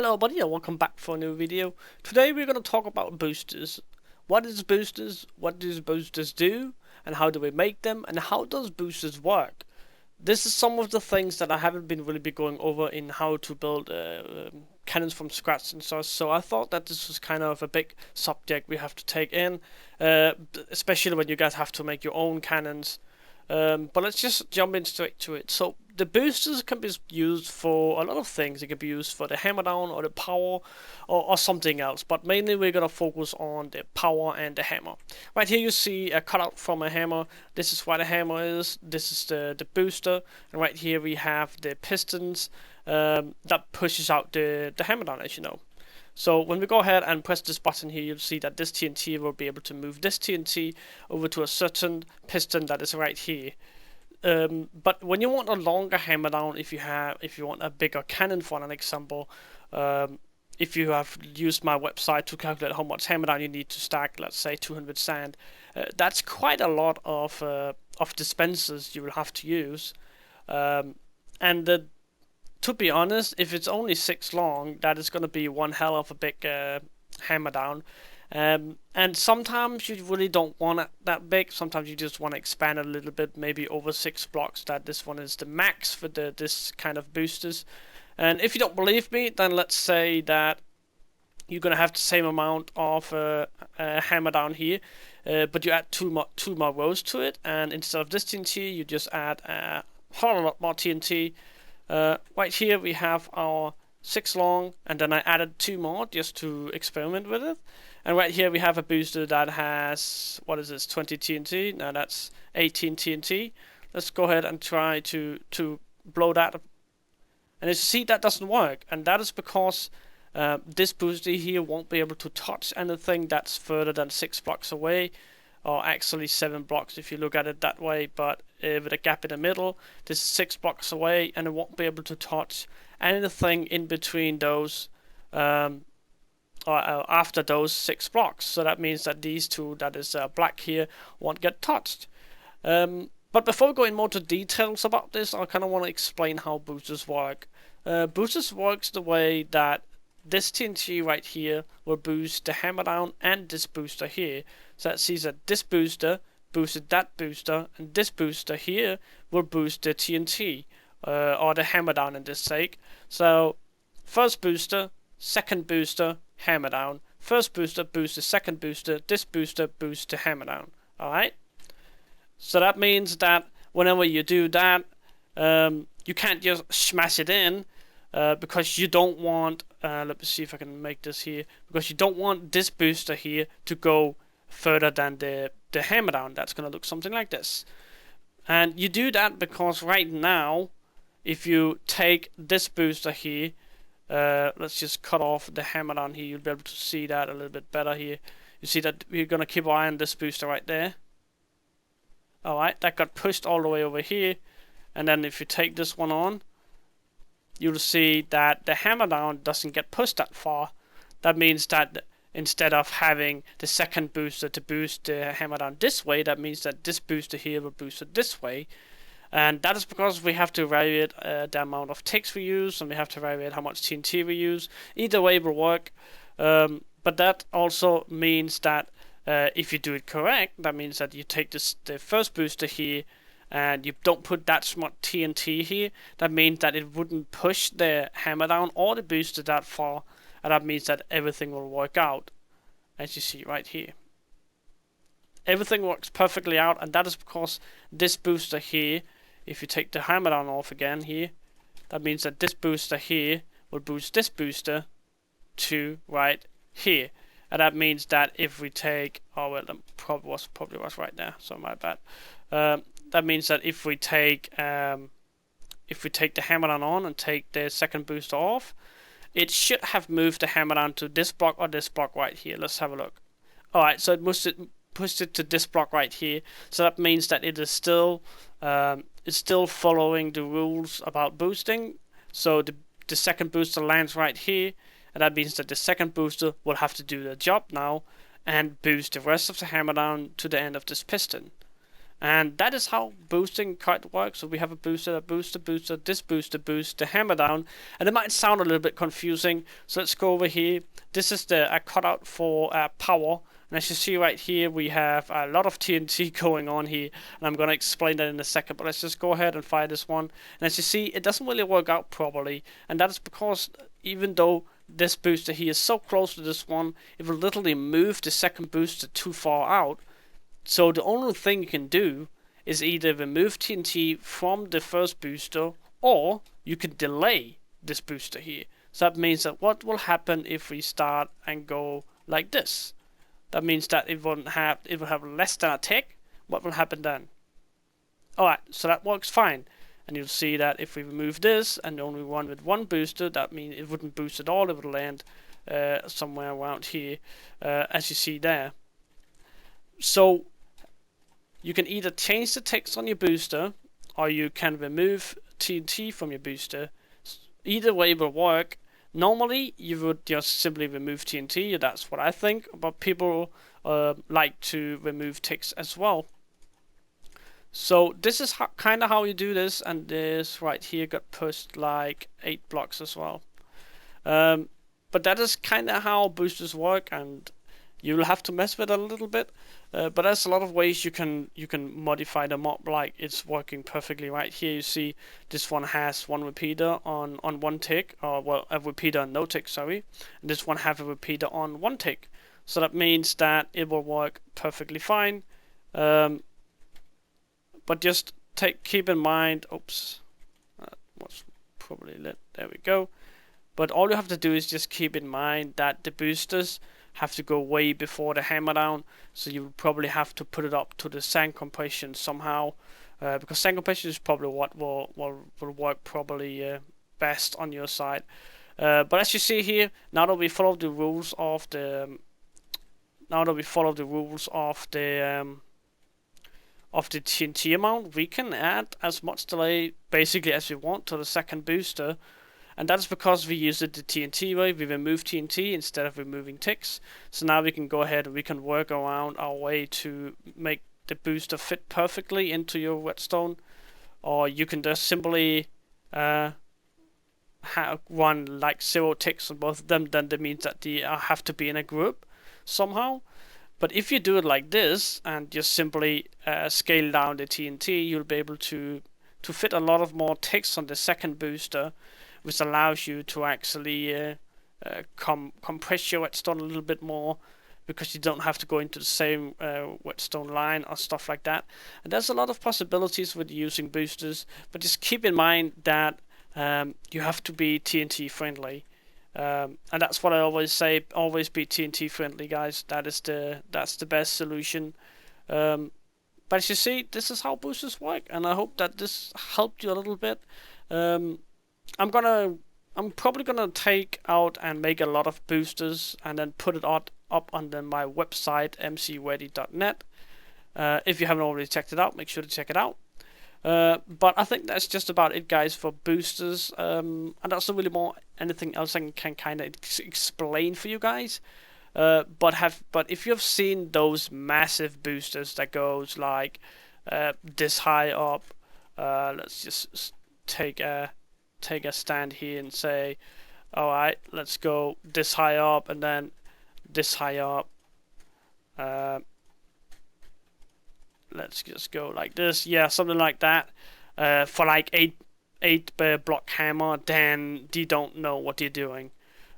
Hello everybody and welcome back for a new video. Today we're going to talk about boosters. What is boosters, what do boosters do, and how do we make them, and how does boosters work? This is some of the things that I haven't been really going over in how to build cannons from scratch and so I thought that this was kind of a big subject we have to take in, especially when you guys have to make your own cannons. But let's just jump in straight to it. So the boosters can be used for a lot of things. It can be used for the hammer down or the power or something else. But mainly we're going to focus on the power and the hammer. Right here you see a cutout from a hammer. This is where the hammer is. This is the booster. And right here we have the pistons that pushes out the hammer down, as you know. So when we go ahead and press this button here, you'll see that this TNT will be able to move this TNT over to a certain piston that is right here. But when you want a longer hammer down, if you want a bigger cannon for an example, if you have used my website to calculate how much hammer down you need to stack, let's say 200 sand, that's quite a lot of dispensers you will have to use, to be honest, if it's only 6 long, that is going to be one hell of a big hammer down. And sometimes you really don't want it that big. Sometimes you just want to expand it a little bit, maybe over 6 blocks. That this one is the max for this kind of boosters. And if you don't believe me, then let's say that you're going to have the same amount of hammer down here, but you add two more rows to it. And instead of this TNT, you just add a whole lot more TNT. Right here we have our 6 long, and then I added 2 more just to experiment with it. And right here we have a booster that has, what is this, 20 TNT? No, that's 18 TNT. Let's go ahead and try to blow that up. And as you see, that doesn't work, and that is because this booster here won't be able to touch anything that's further than 6 blocks away, or actually 7 blocks if you look at it that way, but with a gap in the middle, this is 6 blocks away, and it won't be able to touch anything in between those or after those 6 blocks. So that means that these two that is black here won't get touched. But before we go in more to details about this, I kind of want to explain how boosters work. Boosters works the way that this TNT right here will boost the hammer down and this booster here. So that sees that this booster boosted that booster, and this booster here will boost the TNT or the hammer down in this sake. So first booster, second booster, hammer down. First booster boosts the second booster. This booster boosts the hammer down. Alright? So that means that whenever you do that, you can't just smash it in. Because you don't want, let me see if I can make this here, because you don't want this booster here to go further than the hammer down. That's going to look something like this. And you do that because right now, if you take this booster here, let's just cut off the hammer down here, you'll be able to see that a little bit better here. You see that we're going to keep our eye on this booster right there. Alright, that got pushed all the way over here. And then if you take this one on, you'll see that the hammer down doesn't get pushed that far. That means that instead of having the second booster to boost the hammer down this way, that means that this booster here will boost it this way. And that is because we have to vary the amount of ticks we use, and we have to vary how much TNT we use. Either way will work. But that also means that if you do it correct, that means that you take the first booster here, and you don't put that much TNT here, that means that it wouldn't push the hammer down or the booster that far, and that means that everything will work out, as you see right here. Everything works perfectly out, and that is because this booster here, if you take the hammer down off again here, that means that this booster here will boost this booster to right here. And that means that if we take, oh well, that probably was right there, so my bad. That means that if we take the hammer down on and take the second booster off, it should have moved the hammer down to this block or this block right here. Let's have a look. Alright, so it pushed it to this block right here. So that means that it is still following the rules about boosting. So the second booster lands right here, and that means that the second booster will have to do the job now and boost the rest of the hammer down to the end of this piston. And that is how boosting quite works. So we have a booster, this booster boosts the hammer down. And it might sound a little bit confusing. So let's go over here. This is a cutout for power. And as you see right here, we have a lot of TNT going on here. And I'm going to explain that in a second. But let's just go ahead and fire this one. And as you see, it doesn't really work out properly. And that is because even though this booster here is so close to this one, it will literally move the second booster too far out. So the only thing you can do is either remove TNT from the first booster, or you can delay this booster here. So that means that what will happen if we start and go like this? That means that it will have less than a tick. What will happen then? Alright, so that works fine. And you'll see that if we remove this and only run with one booster, that means it wouldn't boost at all. It would land somewhere around here, as you see there. So you can either change the text on your booster, or you can remove TNT from your booster. Either way will work. Normally, you would just simply remove TNT. That's what I think, but people like to remove text as well. So this is kind of how you do this, and this right here got pushed like 8 blocks as well. But that is kind of how boosters work, and you'll have to mess with it a little bit. But there's a lot of ways you can modify the mob like it's working perfectly. Right here you see this one has one repeater on 1 tick, or well, a repeater on no tick, sorry. And this one have a repeater on 1 tick. So that means that it will work perfectly fine. But just keep in mind, oops, that was probably lit, there we go. But all you have to do is just keep in mind that the boosters have to go way before the hammer down, so you will probably have to put it up to the sand compression somehow, because sand compression is probably what will work probably best on your side. But as you see here, now that we follow the rules of the TNT amount, we can add as much delay basically as we want to the second booster. And that's because we use it the TNT way. We remove TNT instead of removing ticks. So now we can go ahead and we can work around our way to make the booster fit perfectly into your whetstone. Or you can just simply run like 0 ticks on both of them. Then that means that they have to be in a group somehow. But if you do it like this and just simply scale down the TNT, you'll be able to fit a lot of more ticks on the second booster, which allows you to actually compress your whetstone a little bit more, because you don't have to go into the same whetstone line or stuff like that. And there's a lot of possibilities with using boosters, but just keep in mind that you have to be TNT friendly. And that's what I always say, always be TNT friendly, guys. That's the best solution. But as you see, this is how boosters work, and I hope that this helped you a little bit. I'm probably gonna take out and make a lot of boosters and then put it up on my website mcready.net. If you haven't already checked it out, make sure to check it out. But I think that's just about it, guys, for boosters. And that's not really more anything else I can kind of explain for you guys. But if you've seen those massive boosters that goes like this high up, let's just take a stand here and say, all right, let's go this high up and then this high up. Let's just go like this, yeah, something like that. For like eight block hammer, then you don't know what you're doing.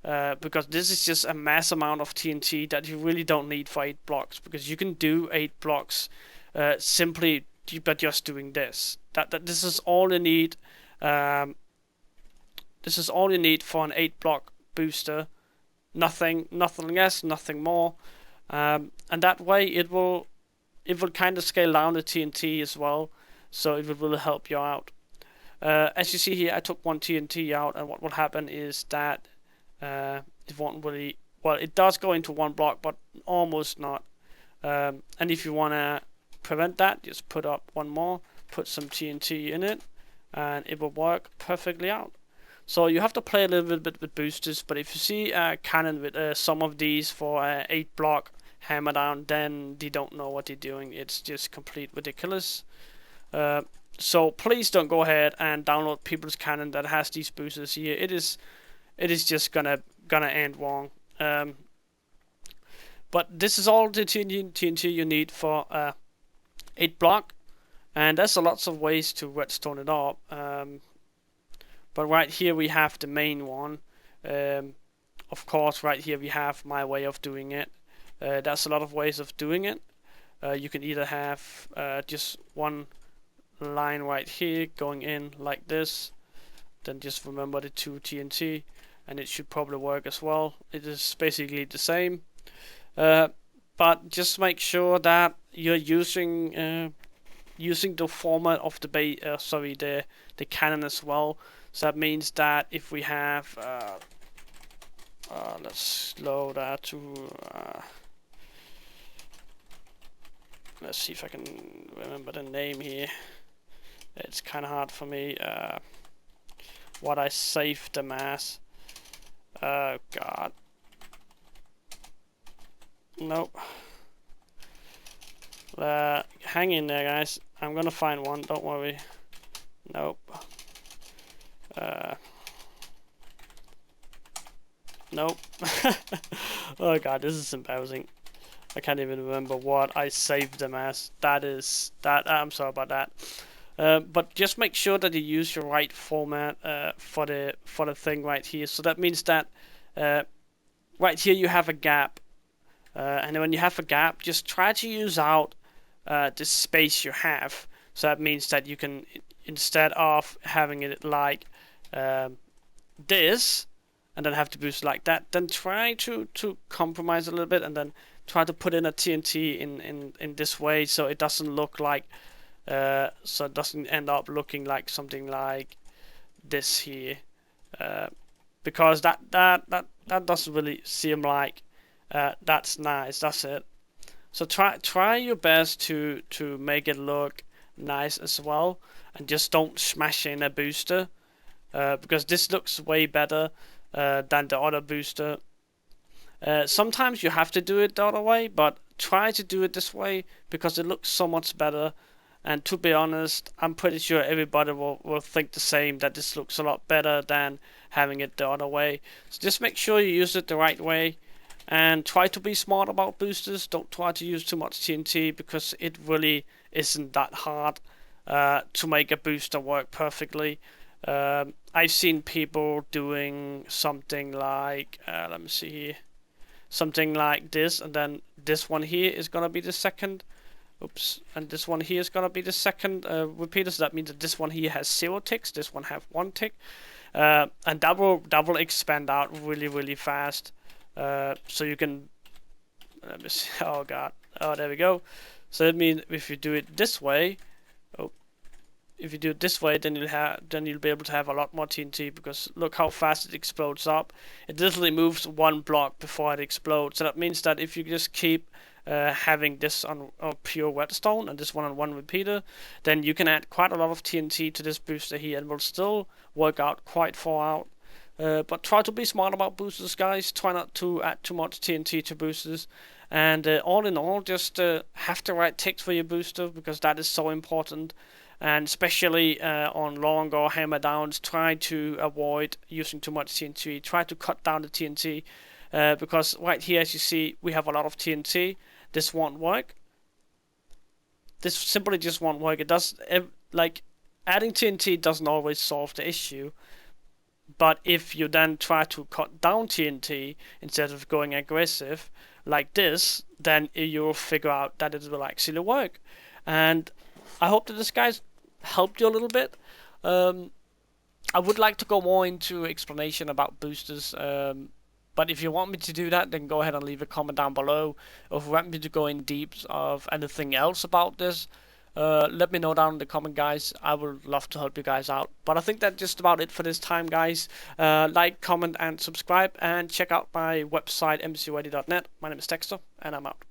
Because this is just a mass amount of TNT that you really don't need for 8 blocks, because you can do 8 blocks simply by just doing this. This is all you need. This is all you need for an 8 block booster. Nothing less, nothing more. And that way it will kind of scale down the TNT as well, so it will really help you out. As you see here, I took 1 TNT out, and what will happen is that it won't really, well, it does go into 1 block, but almost not. And if you want to prevent that, just put up 1 more, put some TNT in it, and it will work perfectly out. So you have to play a little bit with boosters, but if you see a cannon with some of these for 8 block hammer down, then they don't know what they're doing. It's just complete ridiculous. So please don't go ahead and download people's Canon that has these boosters here. It is just gonna end wrong. But this is all the TNT you need for 8 block, and there's lots of ways to redstone it up. But right here we have the main one. Of course, right here we have my way of doing it. There's a lot of ways of doing it. You can either have just one line right here going in like this, then just remember the 2 TNT, and it should probably work as well. It is basically the same, but just make sure that you're using the format of the the Canon as well. So that means that if we have let's slow that to let's see if I can remember the name here. It's kind of hard for me. What I saved them as. Oh God. Nope. Hang in there, guys. I'm gonna find one. Don't worry. Nope. Nope. Oh God, this is embarrassing. I can't even remember what I saved them as. I'm sorry about that. But just make sure that you use your right format for the thing right here. So that means that right here you have a gap, and when you have a gap, just try to use out the space you have. So that means that you can, instead of having it like this, and then have to boost like that, then try to compromise a little bit, and then try to put in a TNT in this way, so it doesn't look like. So it doesn't end up looking like something like this here, because that doesn't really seem like that's nice. That's it. So try your best to make it look nice as well, and just don't smash in a booster, because this looks way better than the other booster. Sometimes you have to do it the other way, but try to do it this way because it looks so much better. And to be honest, I'm pretty sure everybody will think the same, that this looks a lot better than having it the other way. So just make sure you use it the right way, and try to be smart about boosters. Don't try to use too much TNT, because it really isn't that hard to make a booster work perfectly. I've seen people doing something like, let me see here, something like this, and then this one here is gonna be the second. Oops, and this one here is gonna be the second repeater, so that means that this one here has 0 ticks, this one have 1 tick, and that will expand out really fast. So you can, let me see, oh God, oh there we go. So that means if you do it this way, if you do it this way, then you'll be able to have a lot more TNT, because look how fast it explodes up. It literally moves 1 block before it explodes. So that means that if you just keep having this on pure redstone and this one on 1 repeater, then you can add quite a lot of TNT to this booster here, and will still work out quite far out. But try to be smart about boosters, guys. Try not to add too much TNT to boosters, and all in all, just have the right ticks for your booster, because that is so important. And especially on longer hammer downs, try to avoid using too much TNT. Try to cut down the TNT, because right here, as you see, we have a lot of TNT. This won't work. This simply just won't work. It does, like, adding TNT doesn't always solve the issue. But if you then try to cut down TNT instead of going aggressive like this, then you'll figure out that it will actually work. And I hope that this guys helped you a little bit. I would like to go more into explanation about boosters, but if you want me to do that, then go ahead and leave a comment down below. Or if you want me to go in deep of anything else about this, let me know down in the comment, guys. I would love to help you guys out. But I think that's just about it for this time, guys. Like, comment, and subscribe, and check out my website, mcready.net. My name is Dexter, and I'm out.